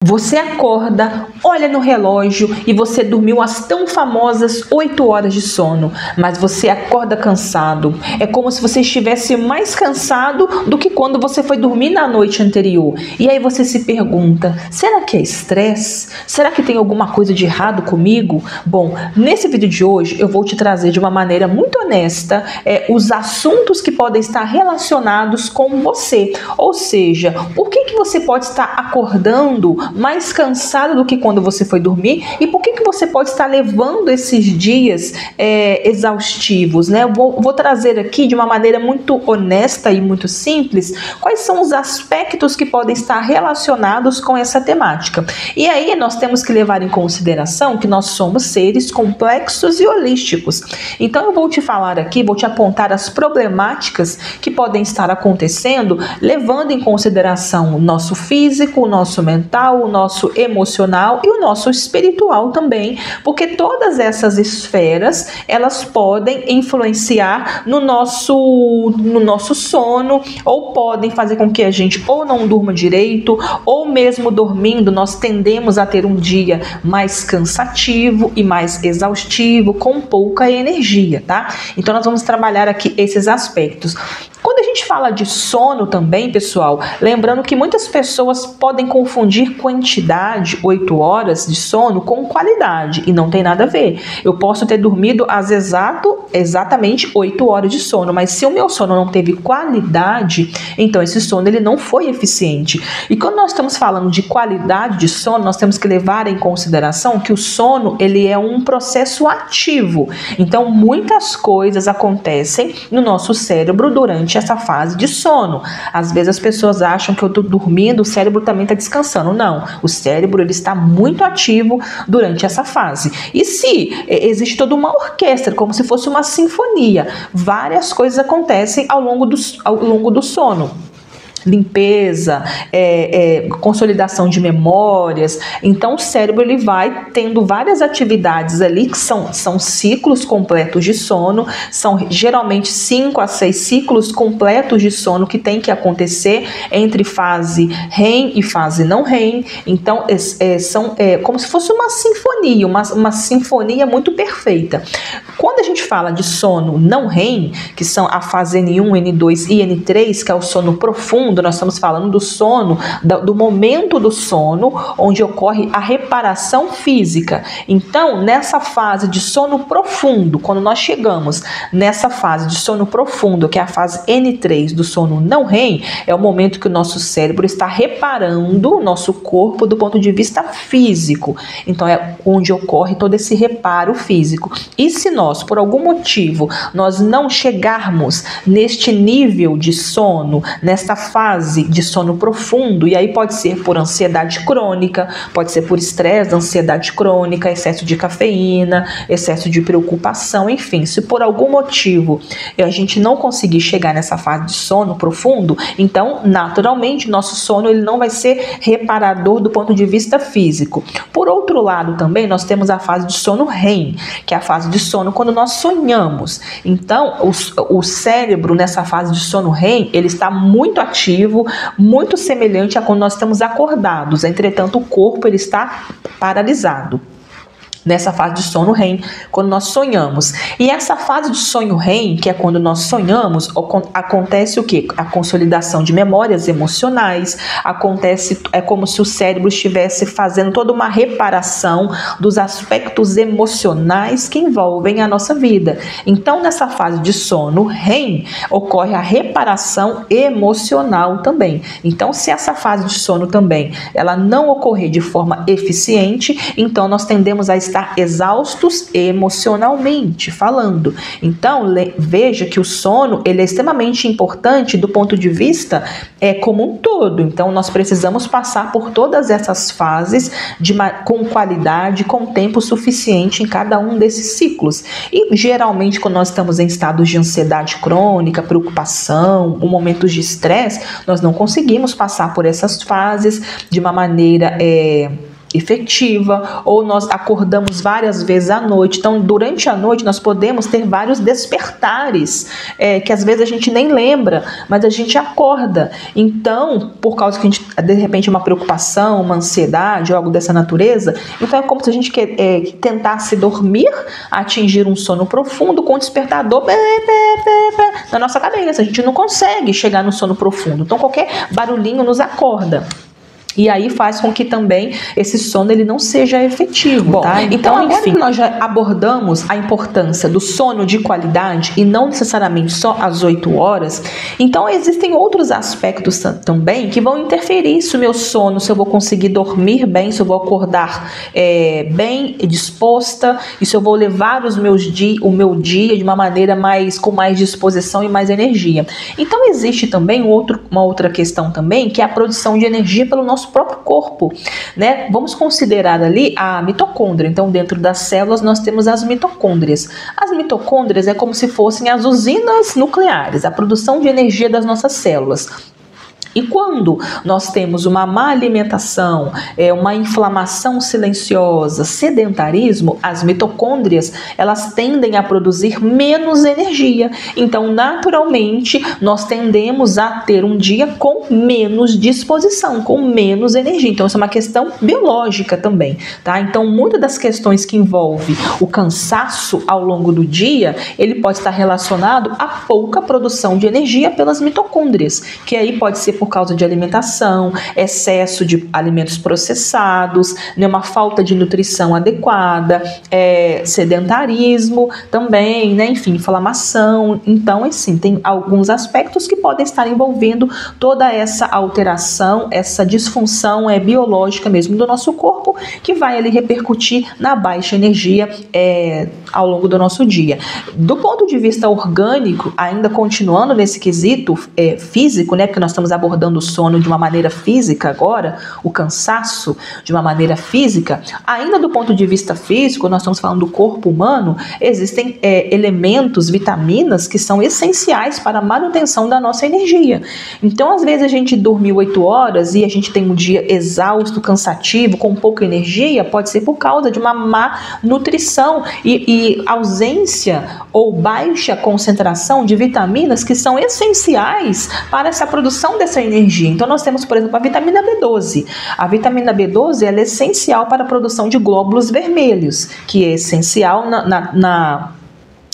Você acorda, olha no relógio e você dormiu as tão famosas 8 horas de sono, mas você acorda cansado. É como se você estivesse mais cansado do que quando você foi dormir na noite anterior. E aí você se pergunta, será que é estresse? Será que tem alguma coisa de errado comigo? Bom, nesse vídeo de hoje eu vou te trazer de uma maneira muito honesta os assuntos que podem estar relacionados com você. Ou seja, por que você pode estar acordando mais cansado do que quando você foi dormir e por que você pode estar levando esses dias exaustivos, né? Eu vou trazer aqui de uma maneira muito honesta e muito simples quais são os aspectos que podem estar relacionados com essa temática. E aí nós temos que levar em consideração que nós somos seres complexos e holísticos. Então eu vou te falar aqui, vou te apontar as problemáticas que podem estar acontecendo, levando em consideração o nosso físico, o nosso mental, o nosso emocional e o nosso espiritual também, porque todas essas esferas, elas podem influenciar no nosso sono, ou podem fazer com que a gente ou não durma direito, ou mesmo dormindo, nós tendemos a ter um dia mais cansativo e mais exaustivo, com pouca energia, tá? Então nós vamos trabalhar aqui esses aspectos. Quando a gente fala de sono também, pessoal, lembrando que muitas pessoas podem confundir quantidade, 8 horas de sono, com qualidade, e não tem nada a ver. Eu posso ter dormido exatamente 8 horas de sono, mas se o meu sono não teve qualidade, então esse sono ele não foi eficiente. E quando nós estamos falando de qualidade de sono, nós temos que levar em consideração que o sono ele é um processo ativo. Então muitas coisas acontecem no nosso cérebro durante essa fase de sono. Às vezes as pessoas acham que eu estou dormindo, o cérebro também está descansando. Não, o cérebro ele está muito ativo durante essa fase. E se existe toda uma orquestra, como se fosse uma sinfonia, várias coisas acontecem ao longo do sono. Limpeza, consolidação de memórias. Então o cérebro ele vai tendo várias atividades ali que são ciclos completos de sono, são geralmente 5 a 6 ciclos completos de sono que tem que acontecer entre fase REM e fase não REM. Então são como se fosse uma sinfonia, uma sinfonia muito perfeita. Quando a gente fala de sono não REM, que são a fase N1, N2 e N3, que é o sono profundo, nós estamos falando do sono, do momento do sono, onde ocorre a reparação física. Então, nessa fase de sono profundo, quando nós chegamos nessa fase de sono profundo, que é a fase N3 do sono não REM, é o momento que o nosso cérebro está reparando o nosso corpo do ponto de vista físico. Então, é onde ocorre todo esse reparo físico. E se nós, por algum motivo, nós não chegarmos neste nível de sono, nesta fase de sono profundo, e aí pode ser por ansiedade crônica, pode ser por estresse, ansiedade crônica, excesso de cafeína, excesso de preocupação, enfim, se por algum motivo a gente não conseguir chegar nessa fase de sono profundo, então naturalmente nosso sono ele não vai ser reparador do ponto de vista físico. Por outro lado também nós temos a fase de sono REM, que é a fase de sono quando nós sonhamos. Então o cérebro nessa fase de sono REM ele está muito ativo, muito semelhante a quando nós estamos acordados. Entretanto, o corpo ele está paralisado. Nessa fase de sono REM, quando nós sonhamos. E essa fase de sonho REM, que é quando nós sonhamos, acontece o quê? A consolidação de memórias emocionais, é como se o cérebro estivesse fazendo toda uma reparação dos aspectos emocionais que envolvem a nossa vida. Então, nessa fase de sono REM, ocorre a reparação emocional também. Então, se essa fase de sono também, ela não ocorrer de forma eficiente, então nós tendemos a estar exaustos emocionalmente falando. Então, veja que o sono ele é extremamente importante do ponto de vista como um todo. Então, nós precisamos passar por todas essas fases com qualidade, com tempo suficiente em cada um desses ciclos. E, geralmente, quando nós estamos em estados de ansiedade crônica, preocupação, ou momentos de estresse, nós não conseguimos passar por essas fases de uma maneira efetiva, ou nós acordamos várias vezes à noite. Então, durante a noite, nós podemos ter vários despertares, que às vezes a gente nem lembra, mas a gente acorda. Então, por causa que a gente, de repente, uma preocupação, uma ansiedade, algo dessa natureza, então é como se a gente tentasse dormir, atingir um sono profundo com o despertador na nossa cabeça. A gente não consegue chegar no sono profundo. Então, qualquer barulhinho nos acorda. E aí faz com que também esse sono ele não seja efetivo. Bom, tá? Então agora, enfim, que nós já abordamos a importância do sono de qualidade e não necessariamente só às 8 horas, então existem outros aspectos também que vão interferir se o meu sono, se eu vou conseguir dormir bem, se eu vou acordar bem disposta e se eu vou levar o meu dia de uma maneira com mais disposição e mais energia. Então existe também uma outra questão também, que é a produção de energia pelo nosso próprio corpo, né? Vamos considerar ali a mitocôndria. Então, dentro das células, nós temos as mitocôndrias. As mitocôndrias é como se fossem as usinas nucleares, a produção de energia das nossas células. E quando nós temos uma má alimentação, uma inflamação silenciosa, sedentarismo, as mitocôndrias, elas tendem a produzir menos energia. Então, naturalmente, nós tendemos a ter um dia com menos disposição, com menos energia. Então, isso é uma questão biológica também, tá? Então, muitas das questões que envolvem o cansaço ao longo do dia, ele pode estar relacionado a pouca produção de energia pelas mitocôndrias, que aí pode ser por causa de alimentação, excesso de alimentos processados, né, uma falta de nutrição adequada, sedentarismo também, né, enfim, inflamação. Então, assim, tem alguns aspectos que podem estar envolvendo toda essa alteração, essa disfunção biológica mesmo do nosso corpo, que vai ali repercutir na baixa energia ao longo do nosso dia. Do ponto de vista orgânico, ainda continuando nesse quesito físico, né, porque nós estamos abordando o sono de uma maneira física agora, o cansaço de uma maneira física, ainda do ponto de vista físico, nós estamos falando do corpo humano, existem elementos, vitaminas que são essenciais para a manutenção da nossa energia. Então, às vezes a gente dorme 8 horas e a gente tem um dia exausto, cansativo, com pouca energia, pode ser por causa de uma má nutrição e ausência ou baixa concentração de vitaminas que são essenciais para essa produção dessa energia. Então nós temos, por exemplo, a vitamina B12. A vitamina B12 ela é essencial para a produção de glóbulos vermelhos, que é essencial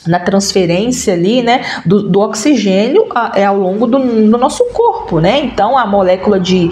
na transferência ali, né, do oxigênio ao longo do nosso corpo, né? Então a molécula de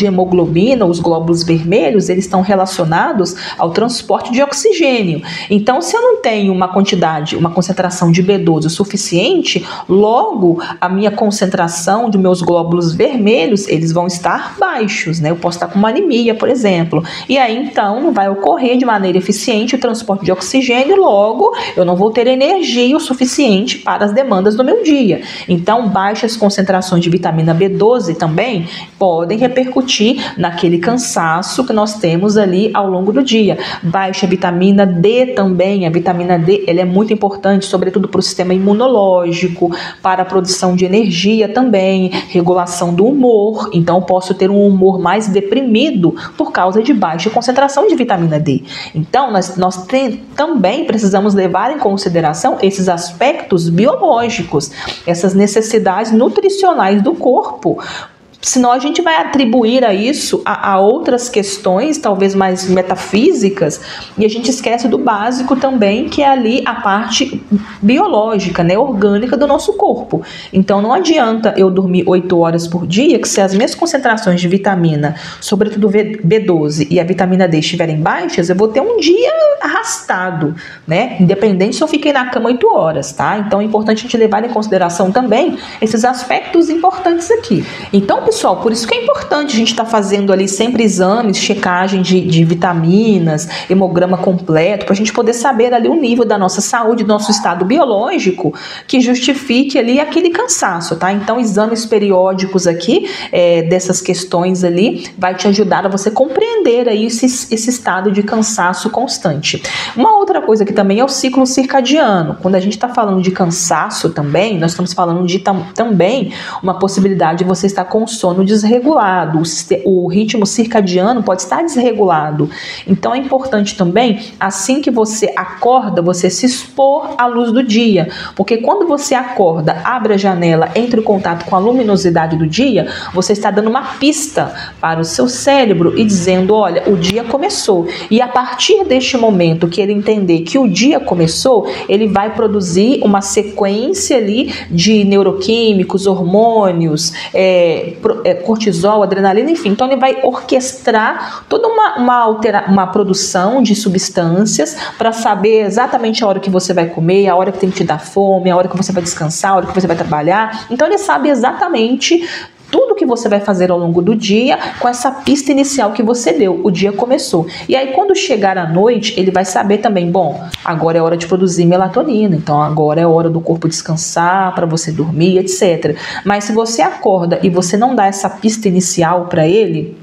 hemoglobina, os glóbulos vermelhos, eles estão relacionados ao transporte de oxigênio. Então, se eu não tenho uma concentração de B12 suficiente, logo a minha concentração de meus glóbulos vermelhos, eles vão estar baixos, né? Eu posso estar com uma anemia, por exemplo. E aí, então, não vai ocorrer de maneira eficiente o transporte de oxigênio, logo eu não vou ter energia o suficiente para as demandas do meu dia. Então, baixas concentrações de vitamina B12 também podem repercutir naquele cansaço que nós temos ali ao longo do dia. Baixa vitamina D também. A vitamina D ela é muito importante, sobretudo para o sistema imunológico, para a produção de energia também, regulação do humor. Então, eu posso ter um humor mais deprimido por causa de baixa concentração de vitamina D. Então, nós também precisamos levar em consideração esses aspectos biológicos, essas necessidades nutricionais do corpo. Senão a gente vai atribuir a isso a outras questões, talvez mais metafísicas, e a gente esquece do básico também, que é ali a parte biológica, né, orgânica do nosso corpo. Então não adianta eu dormir 8 horas por dia, que se as minhas concentrações de vitamina, sobretudo B12 e a vitamina D estiverem baixas, eu vou ter um dia arrastado, né, independente se eu fiquei na cama 8 horas, tá? Então é importante a gente levar em consideração também esses aspectos importantes aqui. Então, pessoal, por isso que é importante a gente estar fazendo ali sempre exames, checagem de vitaminas, hemograma completo, para a gente poder saber ali o nível da nossa saúde, do nosso estado biológico, que justifique ali aquele cansaço, tá? Então, exames periódicos aqui, dessas questões ali, vai te ajudar a você compreender aí esse estado de cansaço constante. Uma outra coisa que também é o ciclo circadiano. Quando a gente está falando de cansaço também, nós estamos falando de também uma possibilidade de você estar consumindo sono desregulado, o ritmo circadiano pode estar desregulado. Então é importante também, assim que você acorda, você se expor à luz do dia, porque quando você acorda, abre a janela, entra em contato com a luminosidade do dia, você está dando uma pista para o seu cérebro e dizendo, olha, o dia começou. E a partir deste momento que ele entender que o dia começou, ele vai produzir uma sequência ali de neuroquímicos, hormônios, cortisol, adrenalina, enfim. Então ele vai orquestrar toda uma produção de substâncias para saber exatamente a hora que você vai comer, a hora que tem que te dar fome, a hora que você vai descansar, a hora que você vai trabalhar. Então ele sabe exatamente tudo que você vai fazer ao longo do dia com essa pista inicial que você deu. O dia começou. E aí, quando chegar à noite, ele vai saber também, bom, agora é hora de produzir melatonina, então agora é hora do corpo descansar, para você dormir, etc. Mas se você acorda e você não dá essa pista inicial para ele,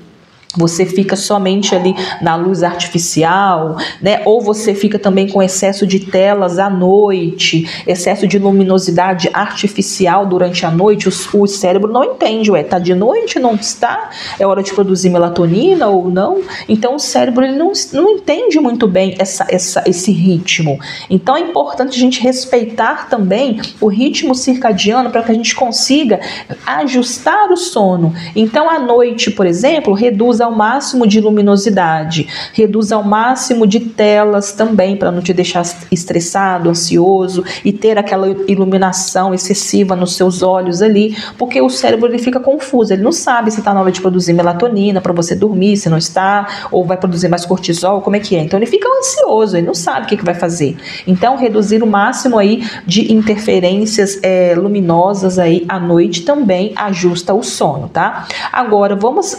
você fica somente ali na luz artificial, né? Ou você fica também com excesso de telas à noite, excesso de luminosidade artificial durante a noite, o cérebro não entende, tá de noite, não está, é hora de produzir melatonina ou não, então o cérebro ele não entende muito bem esse ritmo. Então é importante a gente respeitar também o ritmo circadiano para que a gente consiga ajustar o sono. Então à noite, por exemplo, reduz ao máximo de luminosidade, reduz ao máximo de telas também, para não te deixar estressado, ansioso e ter aquela iluminação excessiva nos seus olhos ali, porque o cérebro ele fica confuso, ele não sabe se está na hora de produzir melatonina para você dormir, se não está, ou vai produzir mais cortisol, como é que é? Então ele fica ansioso, ele não sabe o que vai fazer. Então reduzir o máximo aí de interferências luminosas aí à noite também ajusta o sono, tá? Agora vamos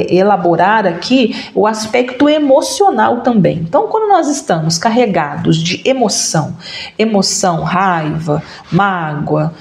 elaborar aqui o aspecto emocional também. Então, quando nós estamos carregados de emoção, raiva, mágoa,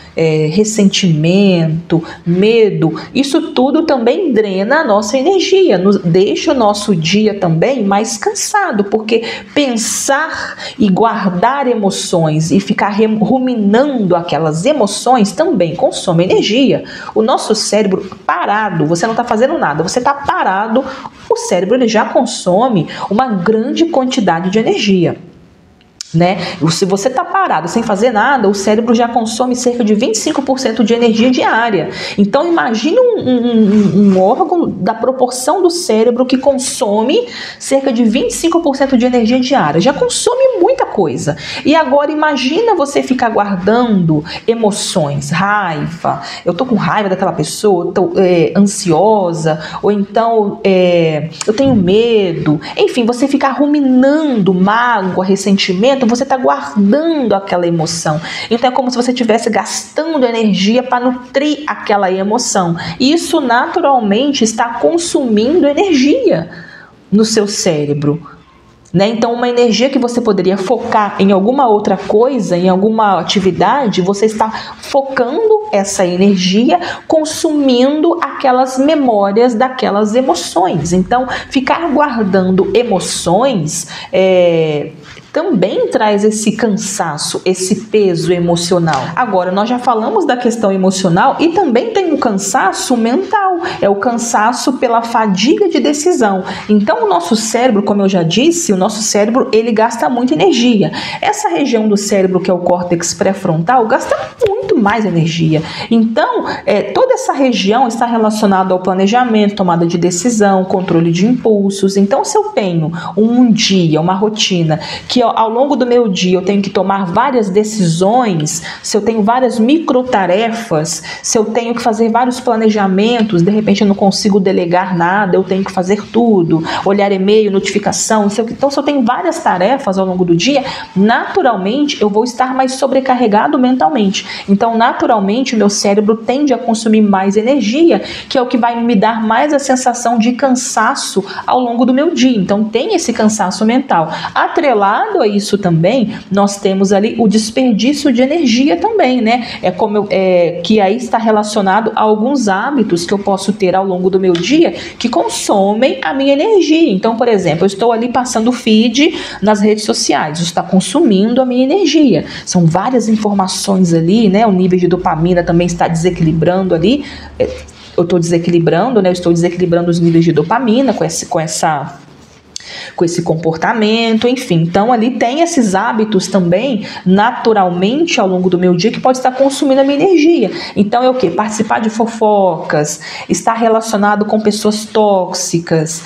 ressentimento, medo, isso tudo também drena a nossa energia, deixa o nosso dia também mais cansado, porque pensar e guardar emoções e ficar ruminando aquelas emoções também consome energia. O nosso cérebro parado, você não está fazendo nada, você está parado, o cérebro ele já consome uma grande quantidade de energia, né? Se você está parado sem fazer nada, o cérebro já consome cerca de 25% de energia diária. Então imagine um órgão da proporção do cérebro que consome cerca de 25% de energia diária, já consome muita coisa. E agora imagina você ficar guardando emoções, raiva, eu tô com raiva daquela pessoa, tô ansiosa, ou então eu tenho medo, enfim, você ficar ruminando mágoa, ressentimento, você está guardando aquela emoção. Então é como se você estivesse gastando energia para nutrir aquela emoção. E isso naturalmente está consumindo energia no seu cérebro, né? Então uma energia que você poderia focar em alguma outra coisa, em alguma atividade, você está focando essa energia, consumindo aquelas memórias daquelas emoções. Então ficar guardando emoções também traz esse cansaço, esse peso emocional. Agora, nós já falamos da questão emocional e também tem um cansaço mental, é o cansaço pela fadiga de decisão. Então, o nosso cérebro, como eu já disse, o nosso cérebro, ele gasta muita energia. Essa região do cérebro, que é o córtex pré-frontal, gasta muito mais energia. Então, toda essa região está relacionada ao planejamento, tomada de decisão, controle de impulsos. Então, se eu tenho um dia, uma rotina, que ao longo do meu dia eu tenho que tomar várias decisões, se eu tenho várias microtarefas, se eu tenho que fazer vários planejamentos, de repente eu não consigo delegar nada, eu tenho que fazer tudo, olhar e-mail, notificação, então se eu tenho várias tarefas ao longo do dia, naturalmente eu vou estar mais sobrecarregado mentalmente. Então, naturalmente, o meu cérebro tende a consumir mais energia, que é o que vai me dar mais a sensação de cansaço ao longo do meu dia. Então, tem esse cansaço mental. Atrelado a isso também, nós temos ali o desperdício de energia também, né? Que aí está relacionado a alguns hábitos que eu posso ter ao longo do meu dia que consomem a minha energia. Então, por exemplo, eu estou ali passando feed nas redes sociais, isso está consumindo a minha energia. São várias informações ali, né? né? O nível de dopamina também está desequilibrando ali. Eu estou desequilibrando, né? Eu estou desequilibrando os níveis de dopamina com esse comportamento, enfim. Então, ali tem esses hábitos também, naturalmente, ao longo do meu dia, que pode estar consumindo a minha energia. Então, é o quê? Participar de fofocas, estar relacionado com pessoas tóxicas,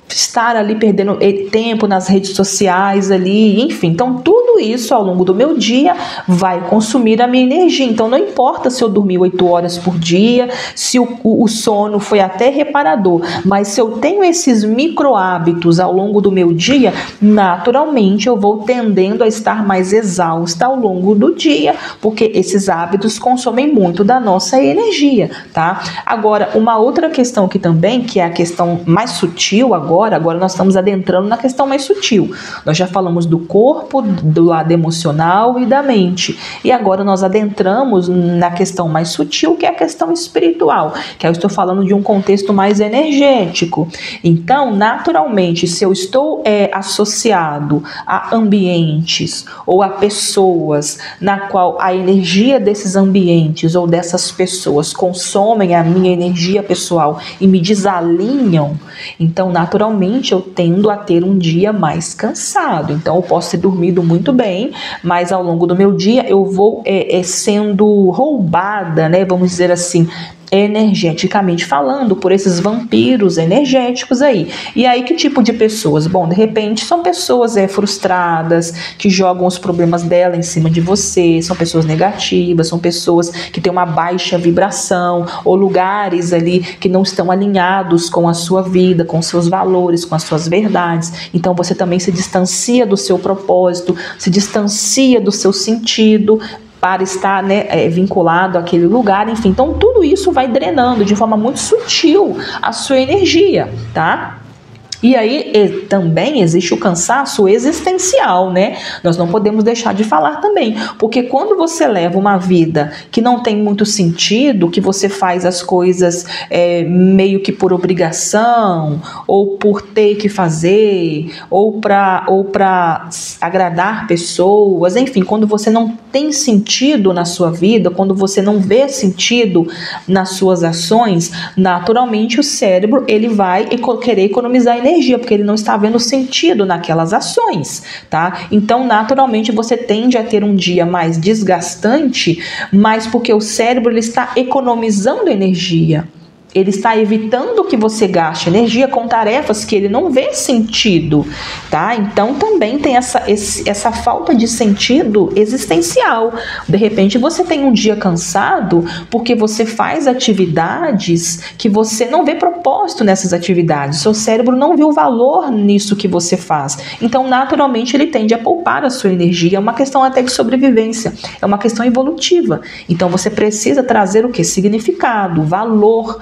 estar ali perdendo tempo nas redes sociais ali, enfim. Então, tudo isso ao longo do meu dia vai consumir a minha energia. Então, não importa se eu dormi 8 horas por dia, se o sono foi até reparador, mas se eu tenho esses micro hábitos ao longo do meu dia, naturalmente eu vou tendendo a estar mais exausta ao longo do dia, porque esses hábitos consomem muito da nossa energia, tá? Agora, uma outra questão aqui também, que é a questão mais sutil agora nós estamos adentrando na questão mais sutil. Nós já falamos do corpo, do lado emocional e da mente. E agora nós adentramos na questão mais sutil, que é a questão espiritual, que eu estou falando de um contexto mais energético. Então, naturalmente, se eu estou associado a ambientes ou a pessoas na qual a energia desses ambientes ou dessas pessoas consomem a minha energia pessoal e me desalinham, então, naturalmente, eu tendo a ter um dia mais cansado. Então, eu posso ter dormido muito bem, mas ao longo do meu dia eu vou sendo roubada, né? Vamos dizer assim, energeticamente falando, por esses vampiros energéticos aí. E aí, que tipo de pessoas? Bom, de repente, são pessoas frustradas, que jogam os problemas dela em cima de você, são pessoas negativas, são pessoas que têm uma baixa vibração, ou lugares ali que não estão alinhados com a sua vida, com seus valores, com as suas verdades. Então, você também se distancia do seu propósito, se distancia do seu sentido, para estar, né, vinculado àquele lugar, enfim. Então, tudo isso vai drenando de forma muito sutil a sua energia, tá? E aí também existe o cansaço existencial, né? Nós não podemos deixar de falar também, porque quando você leva uma vida que não tem muito sentido, que você faz as coisas meio que por obrigação, ou por ter que fazer, ou para agradar pessoas, enfim, quando você não tem sentido na sua vida, quando você não vê sentido nas suas ações, naturalmente o cérebro ele vai querer economizar energia, porque ele não está vendo sentido naquelas ações, tá? Então, naturalmente, você tende a ter um dia mais desgastante, mas porque o cérebro ele está economizando energia. Ele está evitando que você gaste energia com tarefas que ele não vê sentido, tá? Então, também tem essa falta de sentido existencial. De repente, você tem um dia cansado porque você faz atividades que você não vê propósito nessas atividades. Seu cérebro não vê o valor nisso que você faz. Então, naturalmente, ele tende a poupar a sua energia. É uma questão até de sobrevivência. É uma questão evolutiva. Então, você precisa trazer o quê? Significado, valor,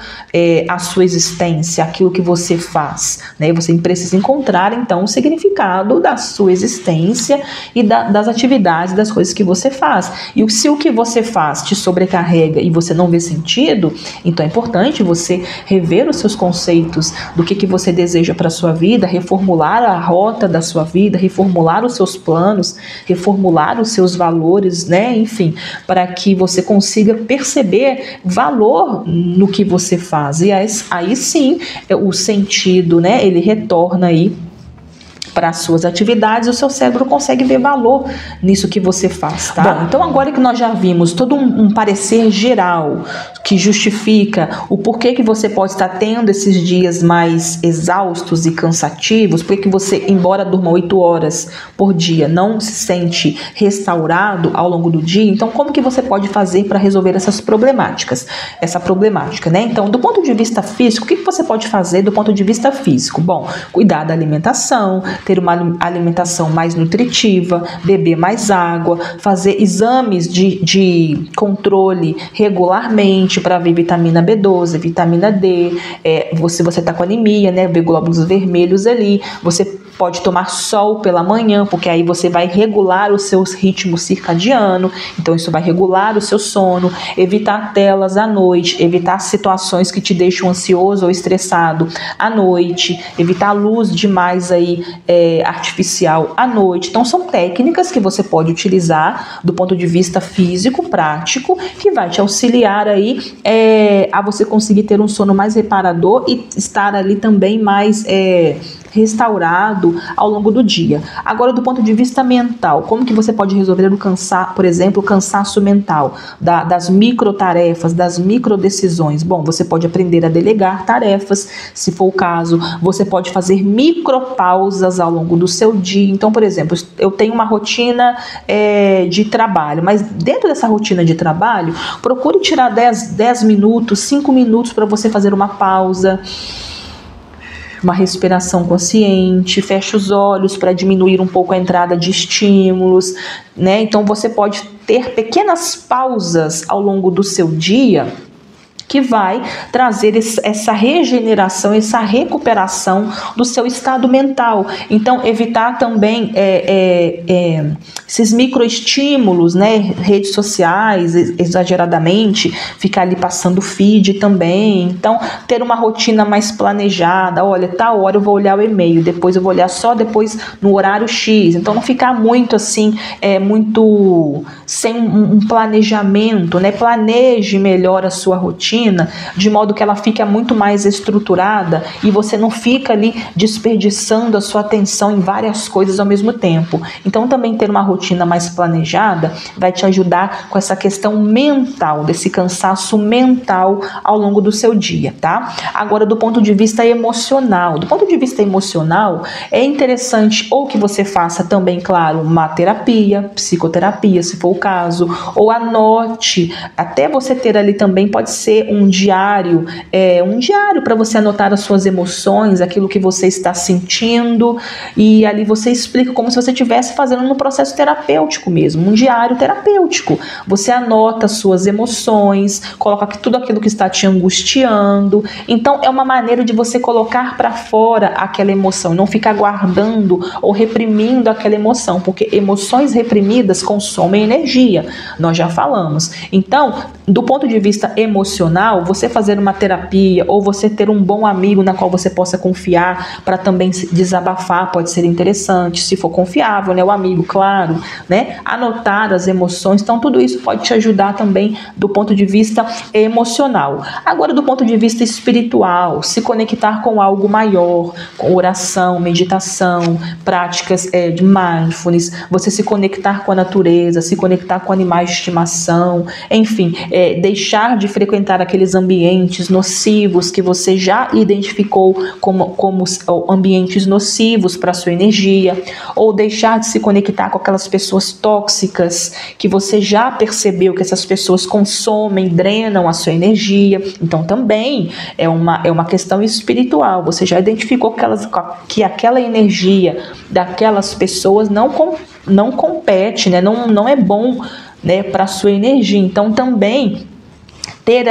a sua existência, aquilo que você faz, né? Você precisa encontrar então o significado da sua existência e das atividades, das coisas que você faz. E se o que você faz te sobrecarrega e você não vê sentido, então é importante você rever os seus conceitos do que você deseja para a sua vida, reformular a rota da sua vida, reformular os seus planos, reformular os seus valores, né? Enfim, para que você consiga perceber valor no que você faz. E aí sim, o sentido, né, ele retorna aí para as suas atividades, o seu cérebro consegue ver valor nisso que você faz, tá? Bom, então agora que nós já vimos todo um parecer geral que justifica o porquê que você pode estar tendo esses dias mais exaustos e cansativos, porque você, embora durma 8 horas por dia, não se sente restaurado ao longo do dia, então como que você pode fazer para resolver essa problemática, né? Então, do ponto de vista físico, o que você pode fazer do ponto de vista físico? Bom, cuidar da alimentação, ter uma alimentação mais nutritiva, beber mais água, fazer exames de controle regularmente para ver vitamina B12, vitamina D, você está com anemia, né, ver glóbulos vermelhos ali, você pode tomar sol pela manhã, porque aí você vai regular o seu ritmo circadiano, então isso vai regular o seu sono, evitar telas à noite, evitar situações que te deixam ansioso ou estressado à noite, evitar luz demais aí artificial à noite. Então são técnicas que você pode utilizar do ponto de vista físico, prático, que vai te auxiliar aí a você conseguir ter um sono mais reparador e estar ali também mais restaurado ao longo do dia. Agora, do ponto de vista mental, como que você pode resolver o cansaço, por exemplo, o cansaço mental, das microtarefas, das microdecisões? Bom, você pode aprender a delegar tarefas, se for o caso. Você pode fazer micropausas ao longo do seu dia. Então, por exemplo, eu tenho uma rotina de trabalho, mas dentro dessa rotina de trabalho, procure tirar 10 minutos, 5 minutos para você fazer uma pausa, uma respiração consciente, fecha os olhos para diminuir um pouco a entrada de estímulos, né? Então você pode ter pequenas pausas ao longo do seu dia que vai trazer essa regeneração, essa recuperação do seu estado mental. Então, evitar também esses microestímulos, né? Redes sociais, exageradamente, ficar ali passando feed também. Então, ter uma rotina mais planejada. Olha, tal hora eu vou olhar o e-mail, depois eu vou olhar só depois no horário X. Então, não ficar muito assim, muito sem um planejamento, né? Planeje melhor a sua rotina, de modo que ela fique muito mais estruturada e você não fica ali desperdiçando a sua atenção em várias coisas ao mesmo tempo. Então também ter uma rotina mais planejada vai te ajudar com essa questão mental, desse cansaço mental ao longo do seu dia, tá? Agora, do ponto de vista emocional, é interessante ou que você faça também, claro, uma terapia, psicoterapia, se for o caso, ou anote, até você ter ali também, pode ser um diário para você anotar as suas emoções, aquilo que você está sentindo, e ali você explica como se você estivesse fazendo um processo terapêutico mesmo, um diário terapêutico. Você anota as suas emoções, coloca tudo aquilo que está te angustiando. Então é uma maneira de você colocar para fora aquela emoção, não ficar guardando ou reprimindo aquela emoção, porque emoções reprimidas consomem energia, nós já falamos. Então, do ponto de vista emocional, você fazer uma terapia ou você ter um bom amigo na qual você possa confiar para também desabafar pode ser interessante, se for confiável, né, o amigo, claro, né, anotar as emoções. Então tudo isso pode te ajudar também do ponto de vista emocional. Agora, do ponto de vista espiritual, se conectar com algo maior, com oração, meditação, práticas de mindfulness, você se conectar com a natureza, se conectar com animais de estimação, enfim, deixar de frequentar aqueles ambientes nocivos que você já identificou como ambientes nocivos para a sua energia, ou deixar de se conectar com aquelas pessoas tóxicas que você já percebeu que essas pessoas consomem, drenam a sua energia. Então também é uma questão espiritual. Você já identificou que aquela energia daquelas pessoas não compete, né? Não é bom, né, para a sua energia. Então também ter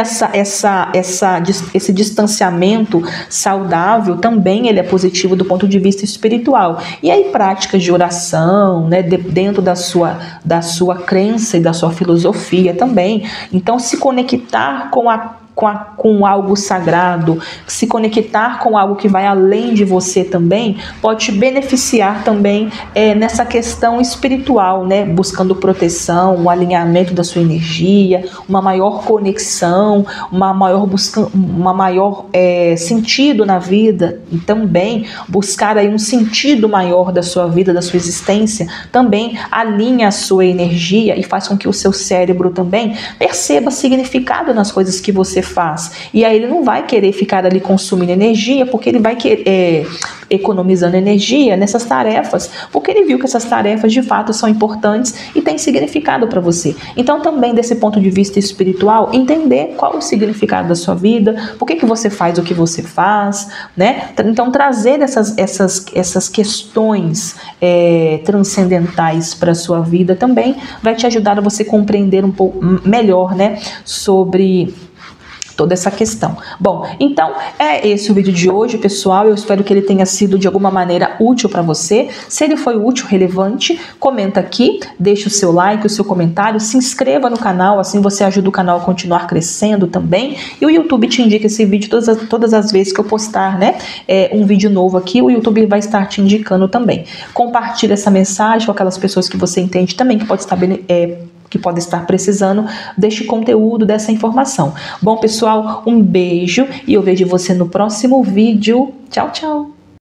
esse distanciamento saudável também ele é positivo do ponto de vista espiritual. E aí práticas de oração, né, dentro da sua crença e da sua filosofia também. Então se conectar com algo sagrado, se conectar com algo que vai além de você também, pode te beneficiar também nessa questão espiritual, né? Buscando proteção, um alinhamento da sua energia, uma maior conexão, uma maior sentido na vida, e também buscar aí um sentido maior da sua vida, da sua existência, também alinha a sua energia e faz com que o seu cérebro também perceba significado nas coisas que você faz. E aí ele não vai querer ficar ali consumindo energia, porque ele vai querer economizando energia nessas tarefas, porque ele viu que essas tarefas de fato são importantes e têm significado para você. Então também desse ponto de vista espiritual, entender qual o significado da sua vida, por que você faz o que você faz, né? Então trazer essas questões transcendentais para a sua vida também vai te ajudar a você compreender um pouco melhor, né, sobre toda essa questão. Bom, então é esse o vídeo de hoje, pessoal. Eu espero que ele tenha sido de alguma maneira útil para você. Se ele foi útil, relevante, comenta aqui, deixa o seu like, o seu comentário, se inscreva no canal, assim você ajuda o canal a continuar crescendo também. E o YouTube te indica esse vídeo todas as vezes que eu postar, né, um vídeo novo aqui, o YouTube vai estar te indicando também. Compartilhe essa mensagem com aquelas pessoas que você entende também que pode estar precisando deste conteúdo, dessa informação. Bom, pessoal, um beijo e eu vejo você no próximo vídeo. Tchau, tchau!